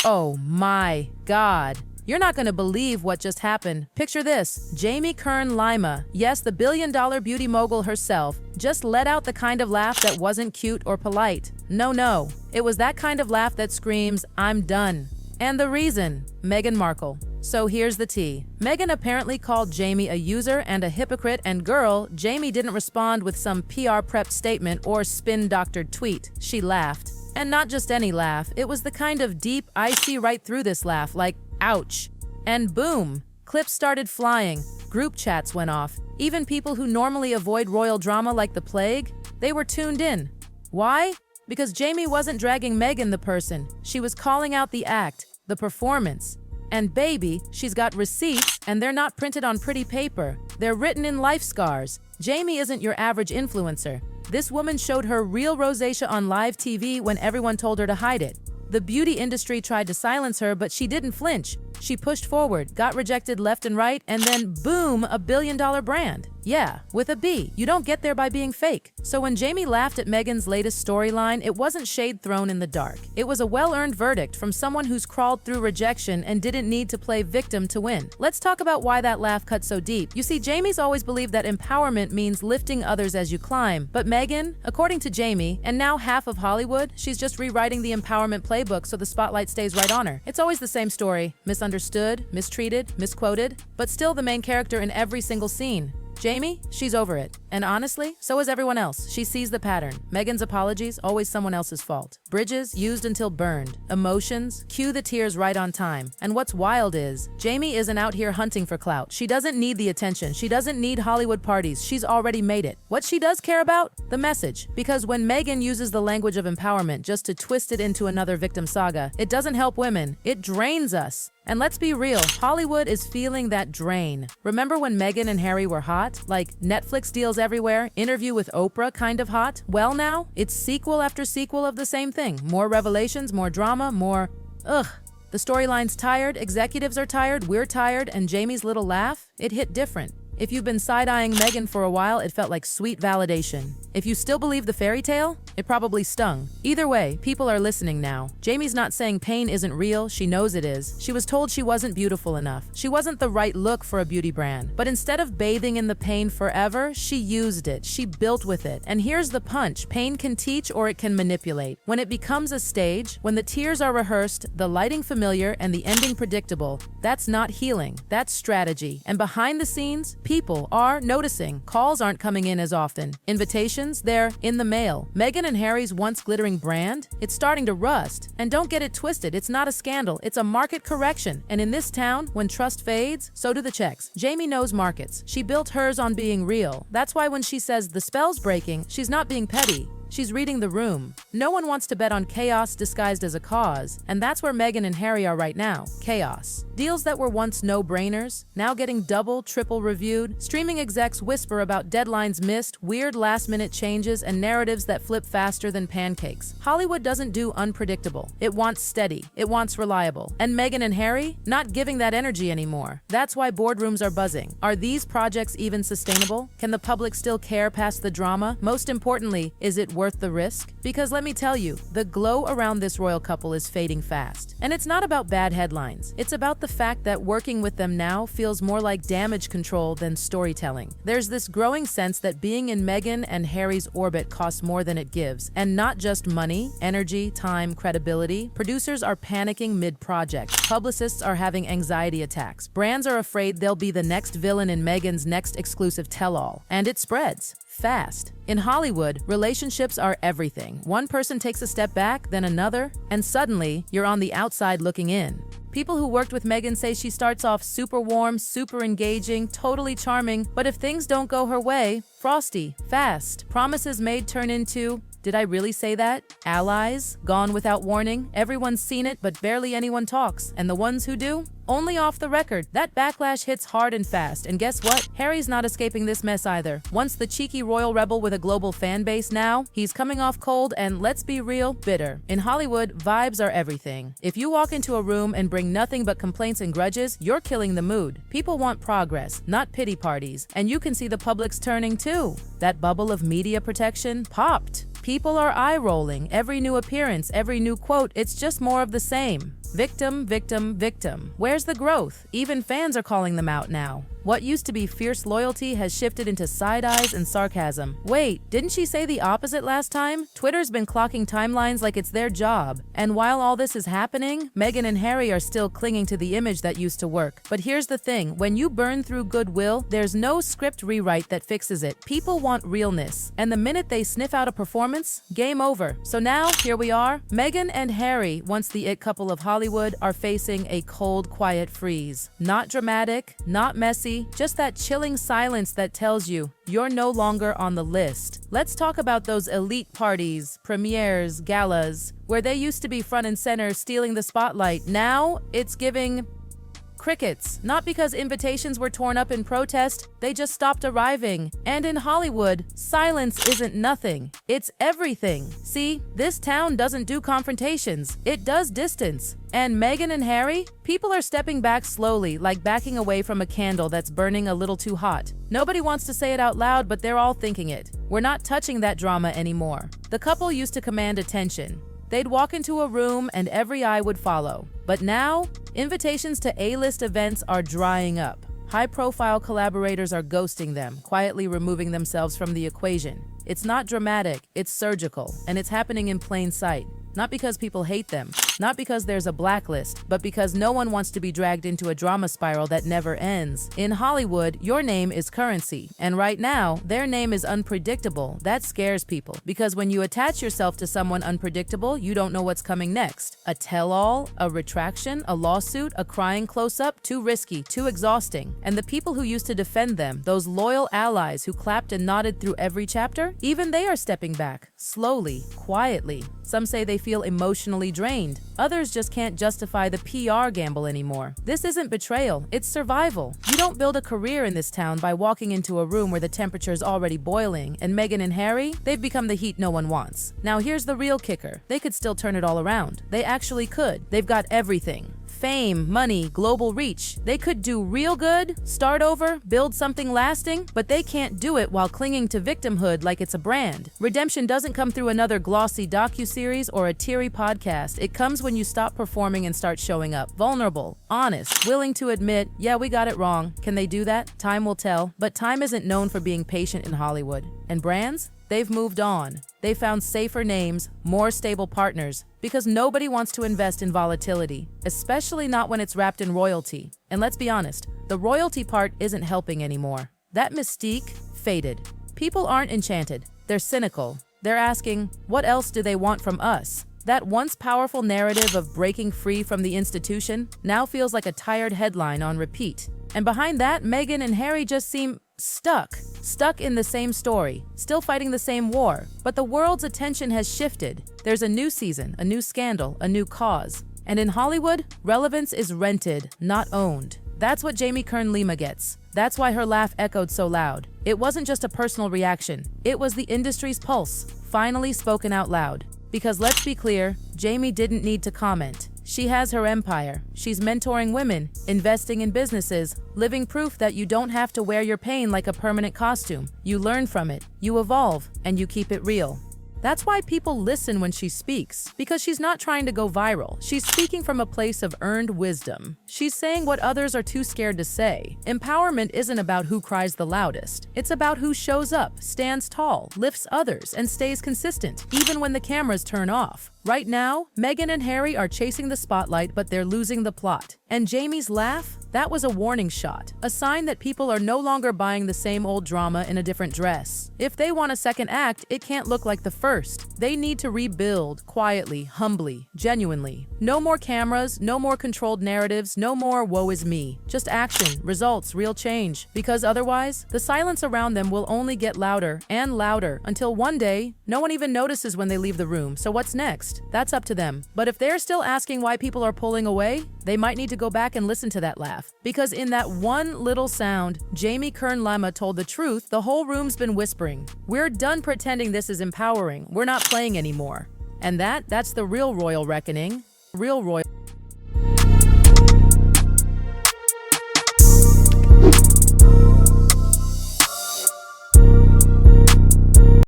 Oh my God. You're not gonna believe what just happened. Picture this. Jamie Kern Lima, yes, the billion-dollar beauty mogul herself, just let out the kind of laugh that wasn't cute or polite. No. It was that kind of laugh that screams, "I'm done." And the reason? Meghan Markle. So here's the tea. Meghan apparently called Jamie a user and a hypocrite, and girl, Jamie didn't respond with some PR-prepped statement or spin-doctored tweet. She laughed. And not just any laugh, it was the kind of deep, I see right through this laugh, like, ouch. And boom, clips started flying, group chats went off. Even people who normally avoid royal drama like the plague, they were tuned in. Why? Because Jamie wasn't dragging Meghan the person. She was calling out the act, the performance. And baby, she's got receipts, and they're not printed on pretty paper. They're written in life scars. Jamie isn't your average influencer. This woman showed her real rosacea on live TV when everyone told her to hide it. The beauty industry tried to silence her, but she didn't flinch. She pushed forward, got rejected left and right, and then boom, a billion-dollar brand. Yeah, with a B. You don't get there by being fake. So when Jamie laughed at Meghan's latest storyline, it wasn't shade thrown in the dark. It was a well-earned verdict from someone who's crawled through rejection and didn't need to play victim to win. Let's talk about why that laugh cut so deep. You see, Jamie's always believed that empowerment means lifting others as you climb. But Meghan, according to Jamie, and now half of Hollywood, she's just rewriting the empowerment playbook so the spotlight stays right on her. It's always the same story. Misunderstood, mistreated, misquoted, but still the main character in every single scene. Jamie, she's over it. And honestly, so is everyone else. She sees the pattern. Meghan's apologies, always someone else's fault. Bridges, used until burned. Emotions, cue the tears right on time. And what's wild is, Jamie isn't out here hunting for clout. She doesn't need the attention. She doesn't need Hollywood parties. She's already made it. What she does care about? The message. Because when Meghan uses the language of empowerment just to twist it into another victim saga, it doesn't help women. It drains us. And let's be real, Hollywood is feeling that drain. Remember when Meghan and Harry were hot? Like Netflix deals everywhere, Interview with Oprah kind of hot? Well now, it's sequel after sequel of the same thing. More revelations, more drama, more... Ugh. The storyline's tired, executives are tired, we're tired, and Jamie's little laugh? It hit different. If you've been side-eyeing Meghan for a while, it felt like sweet validation. If you still believe the fairy tale, it probably stung. Either way, people are listening now. Jamie's not saying pain isn't real, she knows it is. She was told she wasn't beautiful enough. She wasn't the right look for a beauty brand. But instead of bathing in the pain forever, she used it. She built with it. And here's the punch. Pain can teach or it can manipulate. When it becomes a stage, when the tears are rehearsed, the lighting familiar, and the ending predictable, that's not healing. That's strategy. And behind the scenes, people are noticing. Calls aren't coming in as often. Invitations, they're in the mail. Meghan and Harry's once glittering brand, it's starting to rust. And don't get it twisted, it's not a scandal, it's a market correction. And in this town, when trust fades, so do the checks. Jamie knows markets. She built hers on being real. That's why when she says the spell's breaking, she's not being petty. She's reading the room. No one wants to bet on chaos disguised as a cause, and that's where Meghan and Harry are right now. Chaos. Deals that were once no-brainers, now getting double, triple reviewed. Streaming execs whisper about deadlines missed, weird last-minute changes, and narratives that flip faster than pancakes. Hollywood doesn't do unpredictable. It wants steady. It wants reliable. And Meghan and Harry? Not giving that energy anymore. That's why boardrooms are buzzing. Are these projects even sustainable? Can the public still care past the drama? Most importantly, is it worth the risk? Because let me tell you, the glow around this royal couple is fading fast. And it's not about bad headlines. It's about the fact that working with them now feels more like damage control than storytelling. There's this growing sense that being in Meghan and Harry's orbit costs more than it gives. And not just money, energy, time, credibility. Producers are panicking mid-project. Publicists are having anxiety attacks. Brands are afraid they'll be the next villain in Meghan's next exclusive tell-all. And it spreads fast. In Hollywood, relationships are everything. One person takes a step back, then another, and suddenly you're on the outside looking in. People who worked with Meghan say she starts off super warm, super engaging, totally charming, but if things don't go her way, frosty, fast. Promises made turn into, did I really say that? Allies, gone without warning. Everyone's seen it, but barely anyone talks. And the ones who do? Only off the record. That backlash hits hard and fast. And guess what? Harry's not escaping this mess either. Once the cheeky royal rebel with a global fan base now, he's coming off cold and, let's be real, bitter. In Hollywood, vibes are everything. If you walk into a room and bring nothing but complaints and grudges, you're killing the mood. People want progress, not pity parties. And you can see the public's turning too. That bubble of media protection popped. People are eye-rolling. Every new appearance, every new quote, it's just more of the same. Victim, victim, victim. Where's the growth? Even fans are calling them out now. What used to be fierce loyalty has shifted into side eyes and sarcasm. Wait, didn't she say the opposite last time? Twitter's been clocking timelines like it's their job. And while all this is happening, Meghan and Harry are still clinging to the image that used to work. But here's the thing, when you burn through goodwill, there's no script rewrite that fixes it. People want realness. And the minute they sniff out a performance, game over. So now, here we are. Meghan and Harry, once the it couple of Hollywood, are facing a cold, quiet freeze. Not dramatic, not messy, just that chilling silence that tells you you're no longer on the list. Let's talk about those elite parties, premieres, galas, where they used to be front and center stealing the spotlight. Now, it's giving crickets. Not because invitations were torn up in protest, they just stopped arriving. And in Hollywood, silence isn't nothing. It's everything. See, this town doesn't do confrontations. It does distance. And Meghan and Harry? People are stepping back slowly, like backing away from a candle that's burning a little too hot. Nobody wants to say it out loud, but they're all thinking it. We're not touching that drama anymore. The couple used to command attention. They'd walk into a room and every eye would follow. But now, invitations to A-list events are drying up. High-profile collaborators are ghosting them, quietly removing themselves from the equation. It's not dramatic, it's surgical, and it's happening in plain sight. Not because people hate them, not because there's a blacklist, but because no one wants to be dragged into a drama spiral that never ends. In Hollywood, your name is currency, and right now, their name is unpredictable. That scares people, because when you attach yourself to someone unpredictable, you don't know what's coming next. A tell-all, a retraction, a lawsuit, a crying close-up, too risky, too exhausting. And the people who used to defend them, those loyal allies who clapped and nodded through every chapter, even they are stepping back, slowly, quietly. Some say they feel emotionally drained. Others just can't justify the PR gamble anymore. This isn't betrayal, it's survival. You don't build a career in this town by walking into a room where the temperature's already boiling, and Meghan and Harry, they've become the heat no one wants. Now here's the real kicker. They could still turn it all around. They actually could. They've got everything. Fame, money, global reach. They could do real good, start over, build something lasting, but they can't do it while clinging to victimhood like it's a brand. Redemption doesn't come through another glossy docuseries or a teary podcast. It comes when you stop performing and start showing up. Vulnerable, honest, willing to admit, yeah, we got it wrong. Can they do that? Time will tell. But time isn't known for being patient in Hollywood. And brands? They've moved on. They found safer names, more stable partners, because nobody wants to invest in volatility, especially not when it's wrapped in royalty. And let's be honest, the royalty part isn't helping anymore. That mystique faded. People aren't enchanted. They're cynical. They're asking, what else do they want from us? That once powerful narrative of breaking free from the institution now feels like a tired headline on repeat. And behind that, Meghan and Harry just seem stuck in the same story, still fighting the same war. But the world's attention has shifted. There's a new season, a new scandal, a new cause. And in Hollywood, relevance is rented, not owned. That's what Jamie Kern Lima gets. That's why her laugh echoed so loud. It wasn't just a personal reaction. It was the industry's pulse, finally spoken out loud. Because let's be clear, Jamie didn't need to comment. She has her empire. She's mentoring women, investing in businesses, living proof that you don't have to wear your pain like a permanent costume. You learn from it, you evolve, and you keep it real. That's why people listen when she speaks, because she's not trying to go viral. She's speaking from a place of earned wisdom. She's saying what others are too scared to say. Empowerment isn't about who cries the loudest. It's about who shows up, stands tall, lifts others, and stays consistent, even when the cameras turn off. Right now, Meghan and Harry are chasing the spotlight, but they're losing the plot. And Jamie's laugh? That was a warning shot, a sign that people are no longer buying the same old drama in a different dress. If they want a second act, it can't look like the first. They need to rebuild, quietly, humbly, genuinely. No more cameras, no more controlled narratives, no more woe is me. Just action, results, real change. Because otherwise, the silence around them will only get louder and louder until one day, no one even notices when they leave the room. So what's next? That's up to them. But if they're still asking why people are pulling away, they might need to go back and listen to that laugh. Because in that one little sound, Jamie Kern Lima told the truth the whole room's been whispering. We're done pretending this is empowering. We're not playing anymore. And that's the real royal reckoning. Real royal.